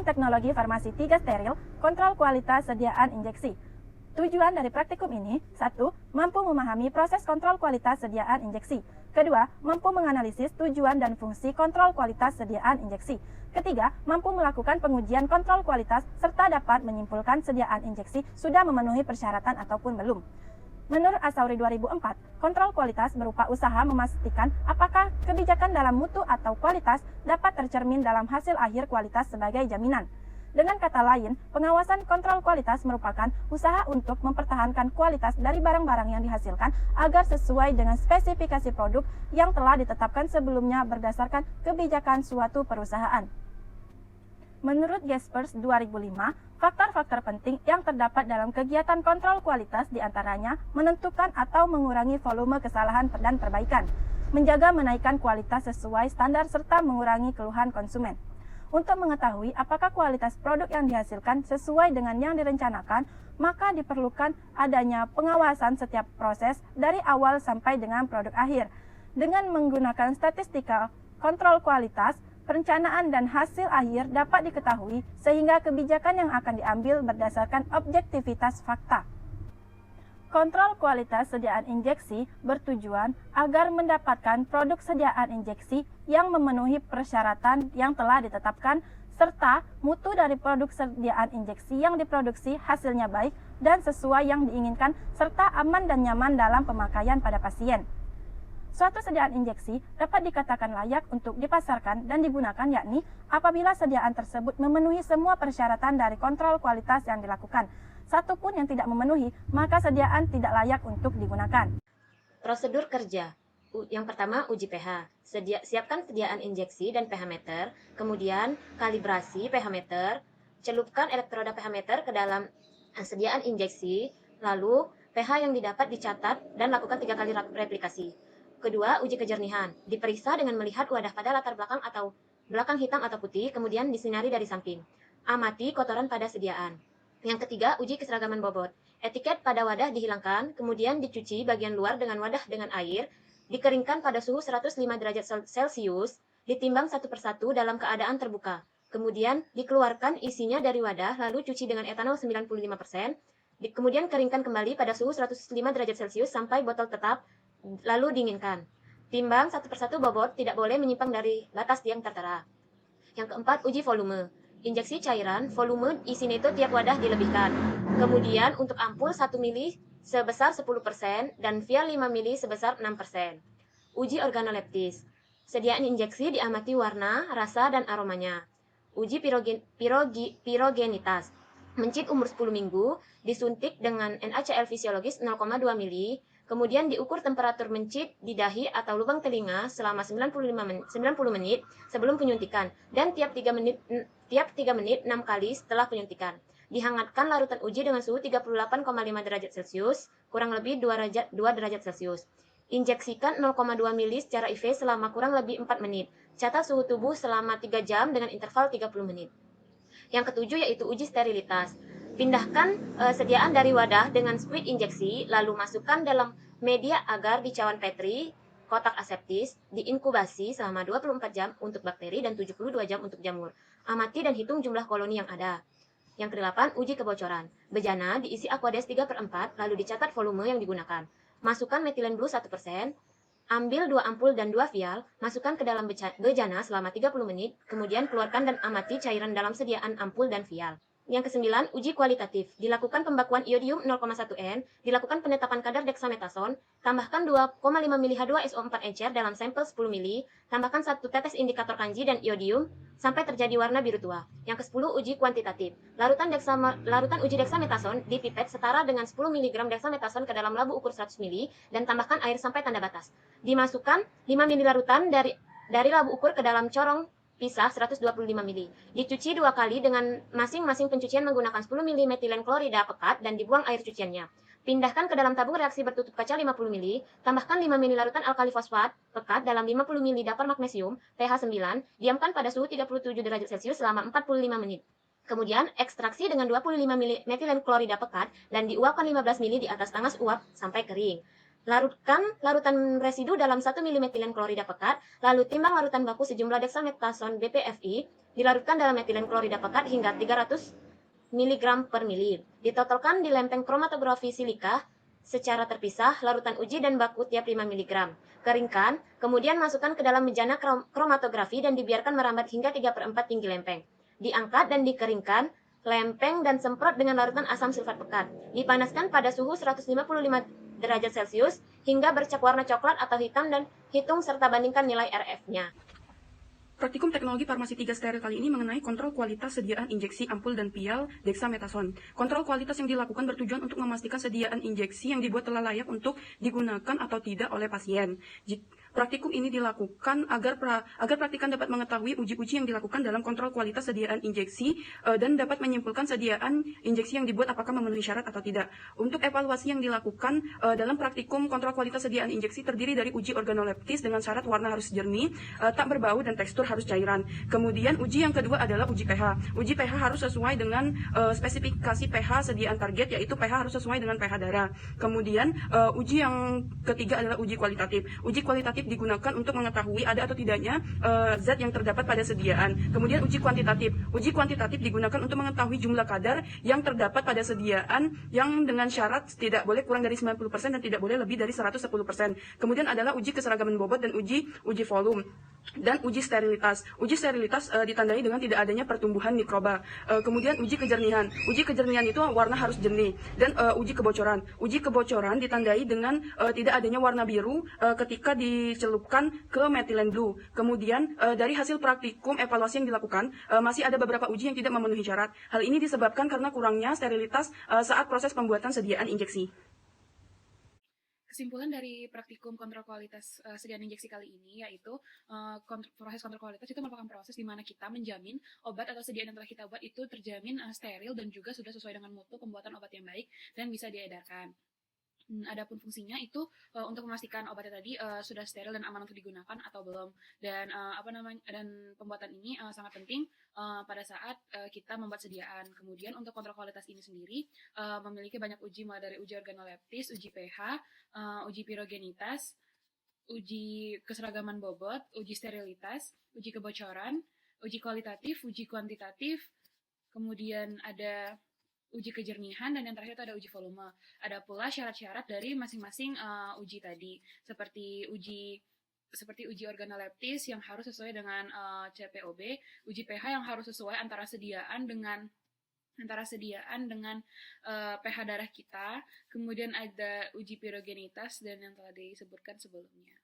teknologi farmasi 3 steril, kontrol kualitas sediaan injeksi. Tujuan dari praktikum ini, 1. Mampu memahami proses kontrol kualitas sediaan injeksi. Kedua, mampu menganalisis tujuan dan fungsi kontrol kualitas sediaan injeksi. Ketiga, mampu melakukan pengujian kontrol kualitas serta dapat menyimpulkan sediaan injeksi sudah memenuhi persyaratan ataupun belum. Menurut Asauri 2004, kontrol kualitas berupa usaha memastikan apakah kebijakan dalam mutu atau kualitas dapat tercermin dalam hasil akhir kualitas sebagai jaminan. Dengan kata lain, pengawasan kontrol kualitas merupakan usaha untuk mempertahankan kualitas dari barang-barang yang dihasilkan agar sesuai dengan spesifikasi produk yang telah ditetapkan sebelumnya berdasarkan kebijakan suatu perusahaan. Menurut Jaspers 2005, faktor-faktor penting yang terdapat dalam kegiatan kontrol kualitas diantaranya menentukan atau mengurangi volume kesalahan dan perbaikan, menjaga menaikkan kualitas sesuai standar serta mengurangi keluhan konsumen. Untuk mengetahui apakah kualitas produk yang dihasilkan sesuai dengan yang direncanakan, maka diperlukan adanya pengawasan setiap proses dari awal sampai dengan produk akhir. Dengan menggunakan statistika kontrol kualitas, perencanaan dan hasil akhir dapat diketahui sehingga kebijakan yang akan diambil berdasarkan objektivitas fakta. Kontrol kualitas sediaan injeksi bertujuan agar mendapatkan produk sediaan injeksi yang memenuhi persyaratan yang telah ditetapkan, serta mutu dari produk sediaan injeksi yang diproduksi hasilnya baik dan sesuai yang diinginkan, serta aman dan nyaman dalam pemakaian pada pasien. Suatu sediaan injeksi dapat dikatakan layak untuk dipasarkan dan digunakan yakni apabila sediaan tersebut memenuhi semua persyaratan dari kontrol kualitas yang dilakukan. Satu pun yang tidak memenuhi, maka sediaan tidak layak untuk digunakan. Prosedur kerja. Yang pertama, uji pH. Siapkan sediaan injeksi dan pH meter, kemudian kalibrasi pH meter, celupkan elektroda pH meter ke dalam sediaan injeksi, lalu pH yang didapat dicatat dan lakukan 3 kali replikasi. Kedua, uji kejernihan. Diperiksa dengan melihat wadah pada latar belakang atau belakang hitam atau putih, kemudian disinari dari samping. Amati kotoran pada sediaan. Yang ketiga, uji keseragaman bobot. Etiket pada wadah dihilangkan, kemudian dicuci bagian luar dengan wadah dengan air, dikeringkan pada suhu 105 derajat Celcius, ditimbang satu persatu dalam keadaan terbuka. Kemudian dikeluarkan isinya dari wadah, lalu cuci dengan etanol 95%, kemudian keringkan kembali pada suhu 105 derajat Celcius sampai botol tetap, lalu dinginkan. Timbang satu persatu bobot, tidak boleh menyimpang dari batas yang tertera. Yang keempat, uji volume. Injeksi cairan, volume isi neto tiap wadah dilebihkan. Kemudian untuk ampul 1 mili sebesar 10% dan vial 5 mili sebesar 6%. Uji organoleptis. Sediaan injeksi diamati warna, rasa, dan aromanya. Uji pirogenitas. Mencit umur 10 minggu, disuntik dengan NaCl fisiologis 0,2 mili, kemudian diukur temperatur mencit di dahi atau lubang telinga selama 90 menit sebelum penyuntikan dan tiap 3 menit 6 kali setelah penyuntikan. Dihangatkan larutan uji dengan suhu 38,5 derajat Celcius, kurang lebih 2 derajat Celcius. Injeksikan 0,2 mili secara IV selama kurang lebih 4 menit. Catat suhu tubuh selama 3 jam dengan interval 30 menit. Yang ketujuh yaitu uji sterilitas. Pindahkan sediaan dari wadah dengan squid injeksi, lalu masukkan dalam media agar di cawan Petri, kotak aseptis, diinkubasi selama 24 jam untuk bakteri dan 72 jam untuk jamur. Amati dan hitung jumlah koloni yang ada. Yang kedelapan, uji kebocoran. Bejana diisi Aquades 3/4, lalu dicatat volume yang digunakan. Masukkan metilen blue 1%, ambil 2 ampul dan 2 vial, masukkan ke dalam bejana selama 30 menit, kemudian keluarkan dan amati cairan dalam sediaan ampul dan vial. Yang kesembilan, uji kualitatif. Dilakukan pembakuan iodium 0,1 N, dilakukan penetapan kadar dexamethasone, tambahkan 2,5 mili H2SO4 encer dalam sampel 10 mili, tambahkan 1 tetes indikator kanji dan iodium sampai terjadi warna biru tua. Yang ke-10, uji kuantitatif. Larutan uji dexamethasone di pipet setara dengan 10 mg dexamethasone ke dalam labu ukur 100 mili dan tambahkan air sampai tanda batas. Dimasukkan 5 mili larutan dari labu ukur ke dalam corong pisah 125 mili. Dicuci 2 kali dengan masing-masing pencucian menggunakan 10 mili metilen klorida pekat dan dibuang air cuciannya. Pindahkan ke dalam tabung reaksi bertutup kaca 50 mili, tambahkan 5 mili larutan alkali fosfat pekat dalam 50 mili dapur magnesium, pH 9, diamkan pada suhu 37 derajat Celcius selama 45 menit. Kemudian, ekstraksi dengan 25 mili metilen klorida pekat dan diuapkan 15 mili di atas tanas uap sampai kering. Larutkan larutan residu dalam 1 ml metilen klorida pekat, lalu timbang larutan baku sejumlah dexamethasone BPFI, dilarutkan dalam metilen klorida pekat hingga 300 mg per mili. Ditotalkan di lempeng kromatografi silika secara terpisah larutan uji dan baku tiap 5 mg. Keringkan, kemudian masukkan ke dalam bejana kromatografi dan dibiarkan merambat hingga 3/4 tinggi lempeng. Diangkat dan dikeringkan lempeng dan semprot dengan larutan asam sulfat pekat. Dipanaskan pada suhu 155 derajat Celcius hingga bercak warna coklat atau hitam dan hitung serta bandingkan nilai RF-nya. Praktikum Teknologi Farmasi 3 Steril kali ini mengenai kontrol kualitas sediaan injeksi ampul dan pial dexamethasone. Kontrol kualitas yang dilakukan bertujuan untuk memastikan sediaan injeksi yang dibuat telah layak untuk digunakan atau tidak oleh pasien. Praktikum ini dilakukan agar praktikan dapat mengetahui uji-uji yang dilakukan dalam kontrol kualitas sediaan injeksi dan dapat menyimpulkan sediaan injeksi yang dibuat apakah memenuhi syarat atau tidak. Untuk evaluasi yang dilakukan dalam praktikum kontrol kualitas sediaan injeksi terdiri dari uji organoleptis dengan syarat warna harus jernih, tak berbau dan tekstur harus cairan. Kemudian uji yang kedua adalah uji pH. Uji pH harus sesuai dengan spesifikasi pH sediaan target, yaitu pH harus sesuai dengan pH darah. Kemudian uji yang ketiga adalah uji kualitatif. Uji kualitatif digunakan untuk mengetahui ada atau tidaknya zat yang terdapat pada sediaan. Kemudian uji kuantitatif. Uji kuantitatif digunakan untuk mengetahui jumlah kadar yang terdapat pada sediaan yang dengan syarat tidak boleh kurang dari 90% dan tidak boleh lebih dari 110%. Kemudian adalah uji keseragaman bobot dan uji volume. Dan uji sterilitas. Uji sterilitas ditandai dengan tidak adanya pertumbuhan mikroba. Kemudian uji kejernihan. Uji kejernihan itu warna harus jernih. Dan uji kebocoran. Uji kebocoran ditandai dengan tidak adanya warna biru ketika dicelupkan ke methylene blue. Kemudian dari hasil praktikum evaluasi yang dilakukan masih ada beberapa uji yang tidak memenuhi syarat. Hal ini disebabkan karena kurangnya sterilitas saat proses pembuatan sediaan injeksi. Kesimpulan dari praktikum kontrol kualitas sediaan injeksi kali ini yaitu proses kontrol kualitas itu merupakan proses di mana kita menjamin obat atau sediaan yang telah kita buat itu terjamin steril dan juga sudah sesuai dengan mutu pembuatan obat yang baik dan bisa diedarkan. Adapun fungsinya itu untuk memastikan obatnya tadi sudah steril dan aman untuk digunakan atau belum. Dan dan pembuatan ini sangat penting pada saat kita membuat sediaan. Kemudian untuk kontrol kualitas ini sendiri memiliki banyak uji, mulai dari uji organoleptis, uji pH, uji pirogenitas, uji keseragaman bobot, uji sterilitas, uji kebocoran, uji kualitatif, uji kuantitatif, kemudian ada uji kejernihan, dan yang terakhir itu ada uji volume. Ada pula syarat-syarat dari masing-masing uji tadi, seperti uji organoleptis yang harus sesuai dengan CPOB, uji pH yang harus sesuai antara sediaan dengan pH darah kita, kemudian ada uji pirogenitas dan yang telah disebutkan sebelumnya.